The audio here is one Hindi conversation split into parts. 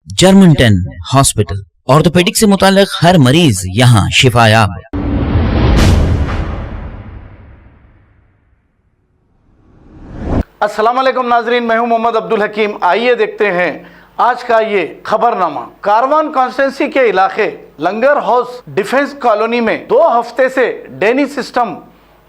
जर्मन 10 हॉस्पिटल, ऑर्थोपेडिक से मुताल्लिक हर मरीज यहाँ शिफायाब। अस्सलाम वालेकुम नाजरीन, मैं हूं मोहम्मद अब्दुल हकीम। आइए देखते हैं आज का ये खबरनामा। कारवान कॉन्स्टिट्यूंसी के इलाके लंगर हाउस डिफेंस कॉलोनी में 2 हफ्ते से ड्रेनेज सिस्टम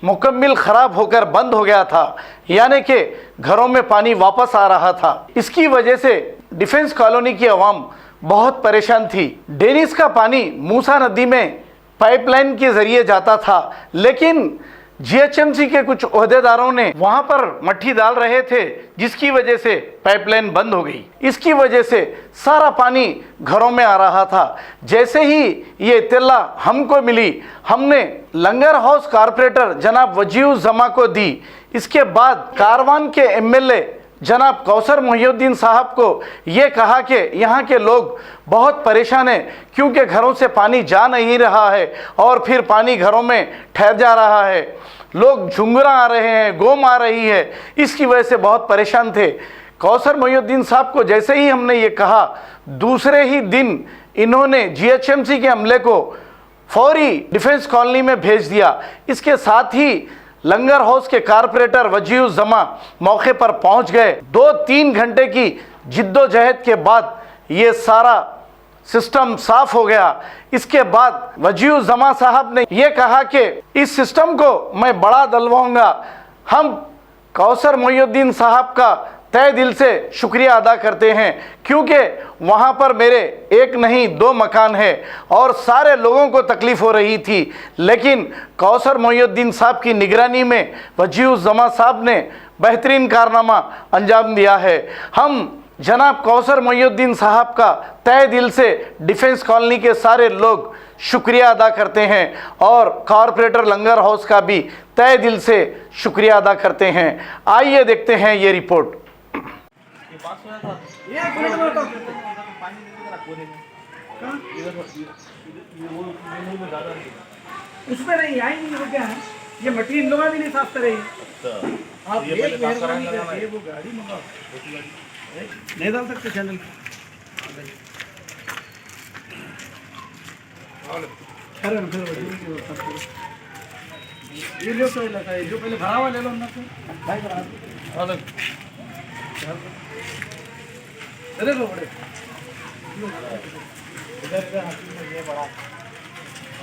मुकम्मल खराब होकर बंद हो गया था, यानी कि घरों में पानी वापस आ रहा था। इसकी वजह से डिफेंस कॉलोनी की आवाम बहुत परेशान थी। ड्रेनेज का पानी मूसा नदी में पाइपलाइन के जरिए जाता था, लेकिन जीएचएमसी के कुछ ओहदेदारों ने वहां पर मट्टी डाल रहे थे, जिसकी वजह से पाइपलाइन बंद हो गई। इसकी वजह से सारा पानी घरों में आ रहा था। जैसे ही ये इत्तला हमको मिली, हमने लंगर हाउस कारपोरेटर जनाब वजीउज़्ज़मा को दी। इसके बाद कारवान के एमएलए जनाब कौसर मोहिउद्दीन साहब को ये कहा कि यहाँ के लोग बहुत परेशान हैं, क्योंकि घरों से पानी जा नहीं रहा है और फिर पानी घरों में ठहर जा रहा है। लोग झुंगरा आ रहे हैं, गोम आ रही है, इसकी वजह से बहुत परेशान थे। कौसर मोहिउद्दीन साहब को जैसे ही हमने ये कहा, दूसरे ही दिन इन्होंने जीएचएमसी के अमले को फौरी डिफेंस कॉलोनी में भेज दिया। इसके साथ ही लंगर हाउस के कारपोरेटर वजीउज़्ज़मा मौके पर पहुंच गए। 2-3 घंटे की जिद्दोजहद के बाद ये सारा सिस्टम साफ हो गया। इसके बाद वजीउज़्ज़मा साहब ने यह कहा कि इस सिस्टम को मैं बड़ा दलवाऊंगा। हम कौसर मोहिउद्दीन साहब का तहे दिल से शुक्रिया अदा करते हैं, क्योंकि वहाँ पर मेरे एक नहीं 2 मकान है और सारे लोगों को तकलीफ़ हो रही थी, लेकिन कौसर मोहिउद्दीन साहब की निगरानी में वजीउज़्ज़मा साहब ने बेहतरीन कारनामा अंजाम दिया है। हम जनाब कौसर मोहिउद्दीन साहब का तहे दिल से डिफेंस कॉलोनी के सारे लोग शुक्रिया अदा करते हैं और कॉरपोरेटर लंगर हाउस का भी तहे दिल से शुक्रिया अदा करते हैं। आइए देखते हैं ये रिपोर्ट। उसमें नहीं आई नहीं हो, क्या है ये मट्टी इन लोगों भी नहीं साफ करेगी। आप एक मेहरबानी करके वो गाड़ी मंगाओ, नहीं डाल सकते चैनल। अरे फिर ये लो तो लगा है, जो पहले भरा हुआ ले लो अंदर से भाई भरा दो। अरे लो बड़े इधर इधर हाथी में ये बड़ा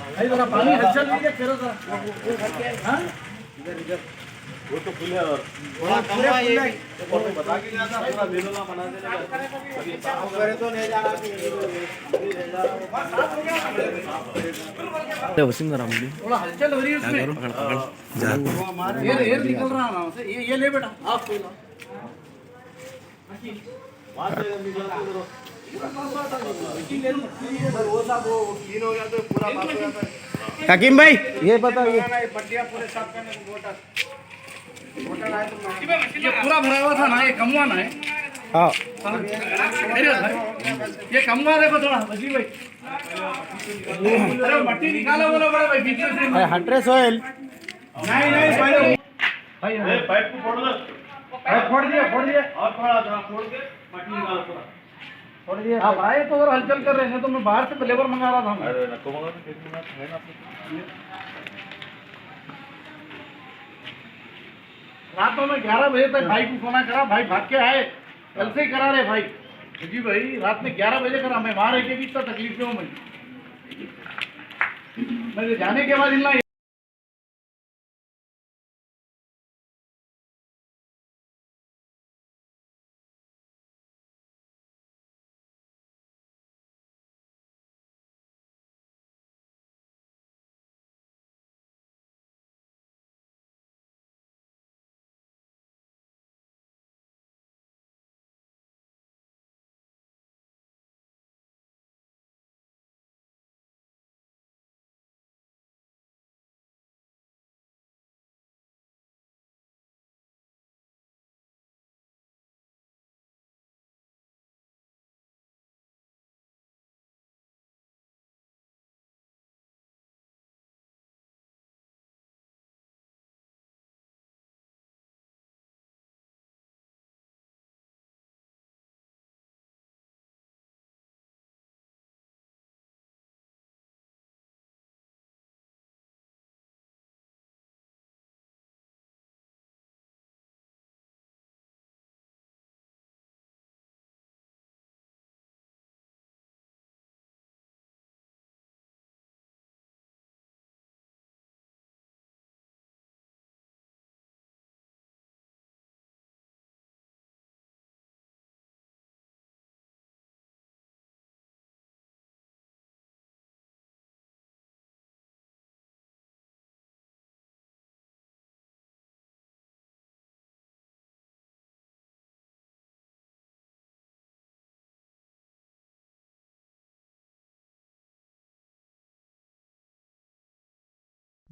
भाई जरा पानी हलचल लीजिए फिर जरा। हां इधर इधर वो तो खुले और थोड़ा कम है, ये तो बता के गया था पूरा बेलोना बना देने का। अभी साफ करे तो नहीं जाना कि ले जा रहा हूं। वसीम जरा मुझे थोड़ा हलचल हो रही है उसमें, पकड़ जा ये निकल रहा ना से। ये ले बेटा आप ले लो। वहां से निकल करो वो सब वो क्लीन हो गया तो पूरा बात हो जाता है। हकीम भाई ये बताइए, पट्टियां पूरे साफ करने को मोटर आए तो ये पूरा भरा हुआ था ना, ये कमवा ना है। हाँ ये कमवा देखो थोड़ा वजी भाई। अरे मट्टी निकालो बोलो बड़ा भाई, बीच में से हट रे सोहेल। नहीं नहीं भाई पाइप को फोड़ दो, फोड़ दिए और थोड़ा फोड़ के मट्टी निकालो पूरा छोड़ दिए। आप आए तो अगर हलचल कर रहे हैं तो मैं बाहर से लेबर मंगा रहा था। अरे नको मंगा है ना रात में 11 बजे तक भाई को फोन करा, भाई भाग के आए, कल से ही करा रहे भाई जी भाई। रात में 11 बजे करा, मैं वहां रह के भी इतना तकलीफ में हूँ। मैं जाने के बाद इतना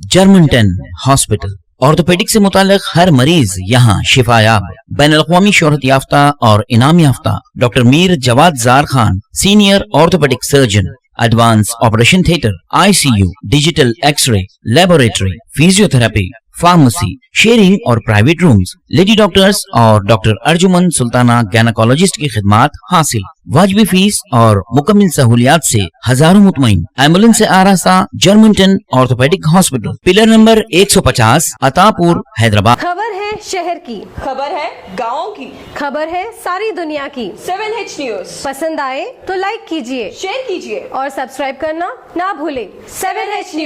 जर्मनटन हॉस्पिटल। ऑर्थोपेडिक से मुताल्लिक हर मरीज यहाँ शिफायाब। बैनुल-अक़वामी शोहरत याफ्ता और इनाम याफ्ता doctor Mir Jawad Jar Khan, senior orthopaedic surgeon, advance operation theatre, ICU, digital x ray, laboratory, physiotherapy, pharmacy, sharing और प्राइवेट रूम्स, लेडी डॉक्टर्स और डॉक्टर अर्जुमन सुल्ताना गैनाकोलॉजिस्ट की खिदमात हासिल। वाजबी फीस और मुकम्मल सहूलियात से हजारों मुतमईन। एम्बुलेंस से आरास्ता Germanton orthopaedic hospital, pillar number 150, Attapur, Hyderabad. खबर है शहर की, खबर है गाँव की, खबर है सारी दुनिया की। 7H न्यूज पसंद आए तो लाइक कीजिए, शेयर कीजिए और सब्सक्राइब करना ना भूले। 7H news.